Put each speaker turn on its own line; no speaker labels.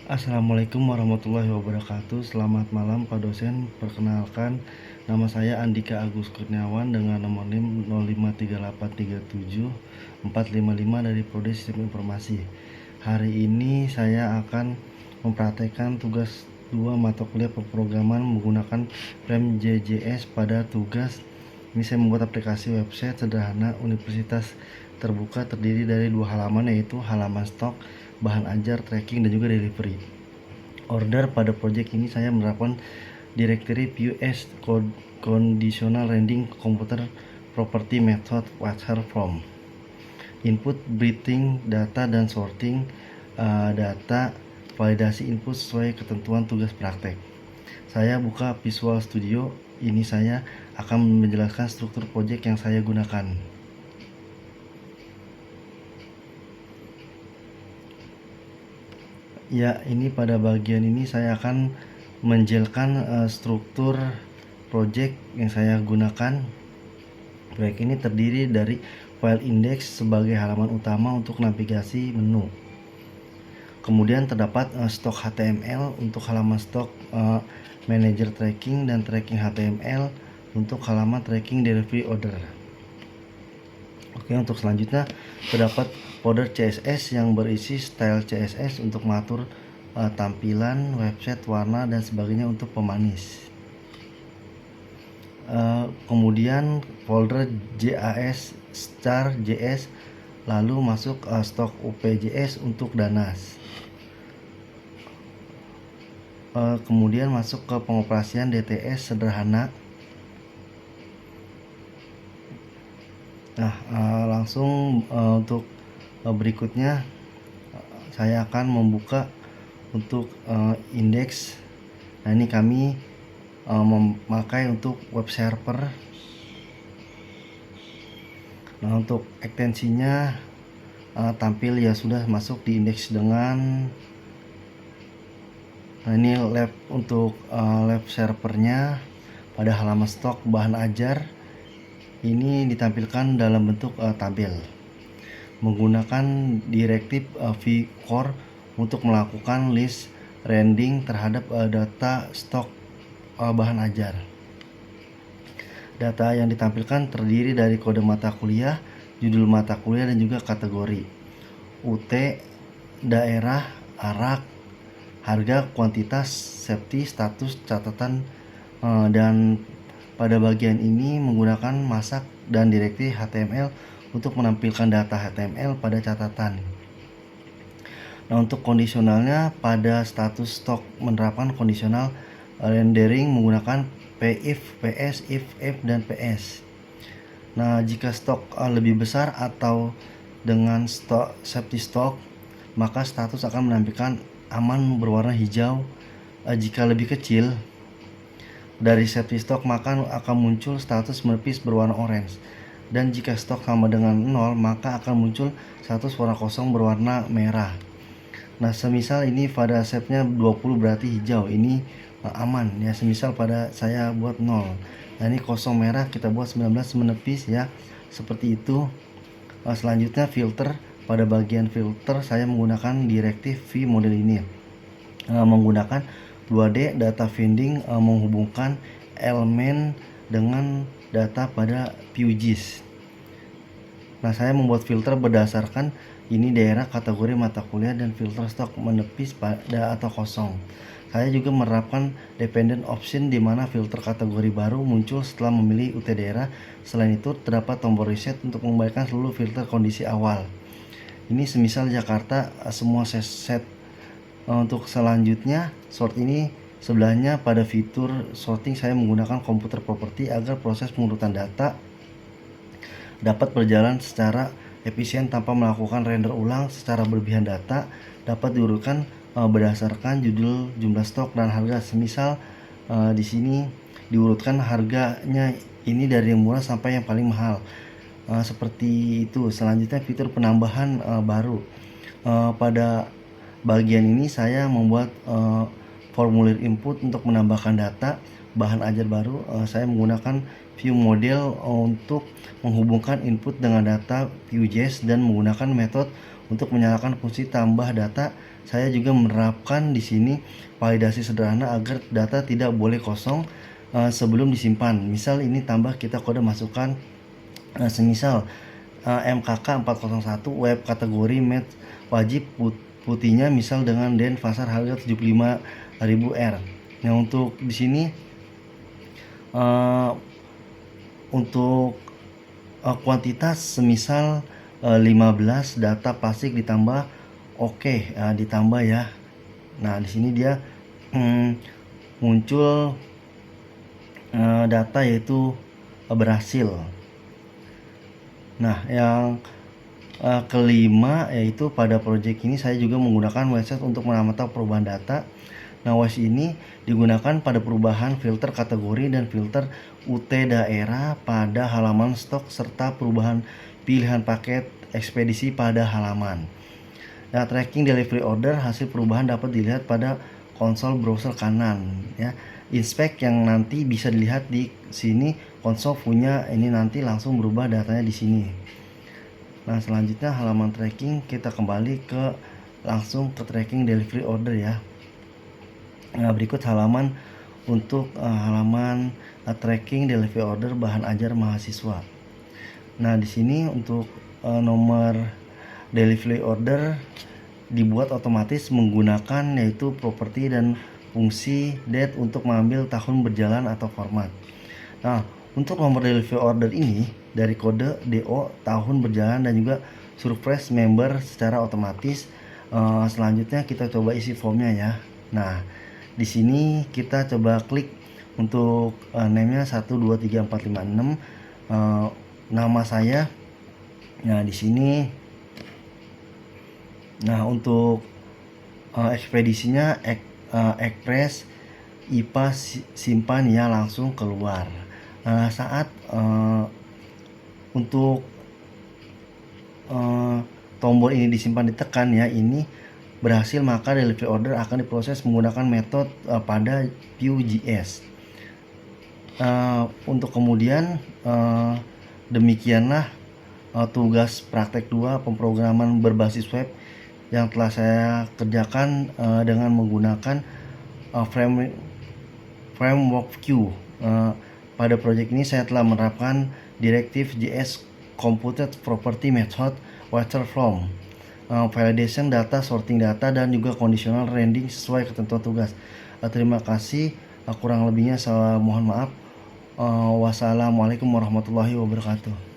Assalamualaikum warahmatullahi wabarakatuh. Selamat malam Pak dosen. Perkenalkan, nama saya Andika Agus Kurniawan dengan nomor NIM 053837455 dari Prodi Sistem Informasi. Hari ini saya akan mempraktekkan tugas 2 mata kuliah pemrograman menggunakan PremJJS. Pada tugas ini saya membuat aplikasi website sederhana universitas terbuka terdiri dari 2 halaman, yaitu halaman stok, bahan ajar, tracking, dan juga delivery order. Pada project ini saya menerapkan directory view as conditional rendering computer property method water from input, breathing data, dan sorting data, validasi input sesuai ketentuan tugas praktek. Saya buka Visual Studio. Ini saya akan menjelaskan struktur project yang saya gunakan. Ya, ini pada bagian ini saya akan menjelkan struktur project yang saya gunakan. Proyek ini terdiri dari file index sebagai halaman utama untuk navigasi menu. Kemudian terdapat stok HTML untuk halaman stok, manager tracking, dan tracking HTML untuk halaman tracking delivery order. Oke, untuk selanjutnya terdapat folder CSS yang berisi style CSS untuk mengatur tampilan website, warna, dan sebagainya untuk pemanis. Kemudian folder JAS star JS, lalu masuk stok UPJS untuk Danas. Kemudian masuk ke pengoperasian DTS sederhana. Nah, langsung untuk berikutnya saya akan membuka untuk indeks. Nah, ini kami memakai untuk web server. Nah, untuk ekstensinya tampil ya sudah masuk di indeks dengan. Nah, ini lab untuk lab servernya pada halaman stok bahan ajar. Ini ditampilkan dalam bentuk tabel menggunakan direktif vcore untuk melakukan list rendering terhadap data stok bahan ajar. Data yang ditampilkan terdiri dari kode mata kuliah, judul mata kuliah, dan juga kategori UT, daerah, arak, harga, kuantitas, safety, status, catatan, dan pada bagian ini menggunakan masak dan direktif HTML untuk menampilkan data HTML pada catatan. Nah, untuk kondisionalnya pada status stok menerapkan kondisional rendering menggunakan PIF, PS, if, dan PS. Nah, jika stok lebih besar atau dengan stok safety stock, maka status akan menampilkan aman berwarna hijau. Jika lebih kecil dari safety stock, maka akan muncul status menepis berwarna orange. Dan jika stok sama dengan 0, maka akan muncul status warna kosong berwarna merah. Nah, semisal ini pada setnya 20 berarti hijau, ini aman ya. Semisal pada saya buat 0, nah ini kosong merah, kita buat 19 menepis ya, seperti itu. Selanjutnya filter. Pada bagian filter saya menggunakan direktif v model ini, menggunakan 2D data finding, menghubungkan elemen dengan data pada QGIS. Nah, saya membuat filter berdasarkan ini daerah, kategori mata kuliah, dan filter stok menepis pada atau kosong. Saya juga menerapkan dependent option di mana filter kategori baru muncul setelah memilih UT daerah. Selain itu terdapat tombol reset untuk mengembalikan seluruh filter kondisi awal. Ini semisal Jakarta, semua set. Untuk selanjutnya sort, ini sebelahnya pada fitur sorting saya menggunakan komputer property agar proses pengurutan data dapat berjalan secara efisien tanpa melakukan render ulang secara berlebihan. Data dapat diurutkan berdasarkan judul, jumlah stok, dan harga. Semisal di sini diurutkan harganya ini dari yang murah sampai yang paling mahal, seperti itu. Selanjutnya fitur penambahan baru. Pada bagian ini saya membuat formulir input untuk menambahkan data bahan ajar baru. Saya menggunakan view model untuk menghubungkan input dengan data Vue.js dan menggunakan metode untuk menyalakan fungsi tambah data saya juga menerapkan di sini validasi sederhana agar data tidak boleh kosong sebelum disimpan. Misal ini tambah kita kode masukkan semisal MKK 401 web kategori match wajib putihnya misal dengan den pasar harga 75.000 R. Nah, untuk di sini untuk kuantitas semisal 15 data plastik ditambah ditambah ya. Nah, di sini dia muncul data yaitu berhasil. Nah, yang kelima yaitu pada project ini saya juga menggunakan website untuk menamati perubahan data. Nah, WAS ini digunakan pada perubahan filter kategori dan filter UT daerah pada halaman stok serta perubahan pilihan paket ekspedisi pada halaman. Nah, tracking delivery order hasil perubahan dapat dilihat pada konsol browser kanan ya. Inspect yang nanti bisa dilihat di sini, konsol punya ini nanti langsung berubah datanya di sini. Nah, selanjutnya halaman tracking kita kembali langsung ke tracking delivery order ya. Nah, berikut halaman untuk halaman tracking delivery order bahan ajar mahasiswa. Nah, di sini untuk nomor delivery order dibuat otomatis menggunakan yaitu properti dan fungsi date untuk mengambil tahun berjalan atau format. Nah, untuk nomor delivery order ini dari kode DO tahun berjalan dan juga surprise member secara otomatis. Selanjutnya kita coba isi formnya ya. Nah, di sini kita coba klik untuk name-nya 1 2 3 4 5 6 nama saya. Nah, di sini untuk ekspedisinya Express IPA simpan ya langsung keluar. Saat untuk tombol ini disimpan ditekan ya, ini berhasil, maka delivery order akan diproses menggunakan metode pada Vue.js. Untuk kemudian demikianlah tugas praktek 2 pemrograman berbasis web yang telah saya kerjakan dengan menggunakan framework Vue. Pada proyek ini saya telah menerapkan Directive.js Computed Property Method, Waterflow, validation data, sorting data, dan juga conditional rendering sesuai ketentuan tugas. Terima kasih, kurang lebihnya saya mohon maaf. Wassalamualaikum warahmatullahi wabarakatuh.